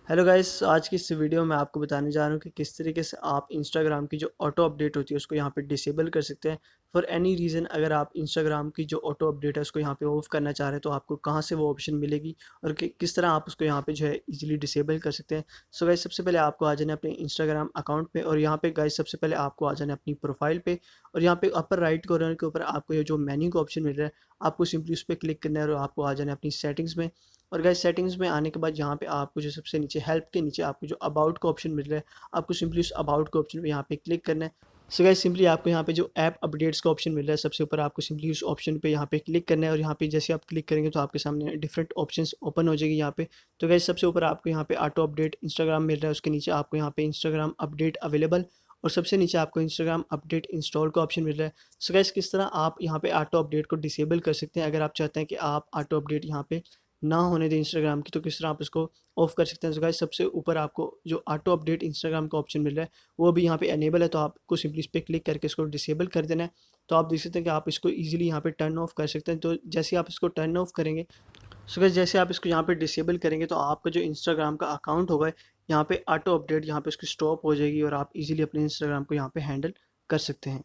Hello guys, आज की इस वीडियो में आपको बताने जा रहा हूँ कि किस तरीके से आप इंस्टाग्राम की जो ऑटो अपडेट होती है उसको यहाँ पे डिसेबल कर सकते हैं। फॉर एनी रीज़न अगर आप इंस्टाग्राम की जो ऑटो अपडेट है उसको यहाँ पे ऑफ करना चाह रहे हैं तो आपको कहाँ से वो ऑप्शन मिलेगी और किस तरह आप उसको यहाँ पे जो है इजीली डिसेबल कर सकते हैं। सो गाइस, सबसे पहले आपको आ जाना है अपने इंस्टाग्राम अकाउंट पे और यहाँ पे गाइस सबसे पहले आपको आ जाना है अपनी प्रोफाइल पे और यहाँ पे अपर राइट कॉर्नर के ऊपर आपको ये जो मेन्यू का ऑप्शन मिल रहा है, आपको सिंपली उस पर क्लिक करना है और आपको आ जाना है अपनी सेटिंग्स में। और गाइस सेटिंग्स में आने के बाद यहाँ पे आपको जो सबसे नीचे हेल्प के नीचे आपको जो अबाउट का ऑप्शन मिल रहा है, आपको सिंपली उस अबाउट के ऑप्शन पे यहाँ पे क्लिक करना है। सो गाइस, सिंपली आपको यहाँ पे जो ऐप अपडेट्स का ऑप्शन मिल रहा है सबसे ऊपर, आपको सिंपली उस ऑप्शन पे यहाँ पे क्लिक करना है और यहाँ पे जैसे आप क्लिक करेंगे तो आपके सामने डिफरेंट ऑप्शंस ओपन हो जाएगी यहाँ पे। तो गाइस सबसे ऊपर आपको यहाँ पे ऑटो अपडेट इंस्टाग्राम मिल रहा है, उसके नीचे आपको यहाँ पे इंस्टाग्राम अपडेट अवेलेबल और सबसे नीचे आपको इंस्टाग्राम अपडेट इंस्टॉल का ऑप्शन मिल रहा है। सो गाइस, किस तरह आप यहाँ पे ऑटो अपडेट को डिसेबल कर सकते हैं अगर आप चाहते हैं कि आप ऑटो अपडेट यहाँ पे ना होने दें इंस्टाग्राम की, तो किस तरह आप इसको ऑफ कर सकते हैं। तो गाइस सबसे ऊपर आपको जो ऑटो अपडेट इंस्टाग्राम का ऑप्शन मिल रहा है वो भी यहाँ पे एनेबल है, तो आपको सिंपली इस पर क्लिक करके इसको डिसेबल कर देना है। तो आप देख सकते हैं कि आप इसको ईजिली यहाँ पे टर्न ऑफ कर सकते हैं। तो जैसे आप इसको टर्न ऑफ करेंगे, सो गाइस जैसे आप इसको यहाँ पे डिसेबल करेंगे तो आपका जो इंस्टाग्राम का अकाउंट होगा यहाँ पे ऑटो अपडेट यहाँ पे इसकी स्टॉप हो जाएगी और आप इजीली अपने इंस्टाग्राम को यहाँ पे हैंडल कर सकते हैं।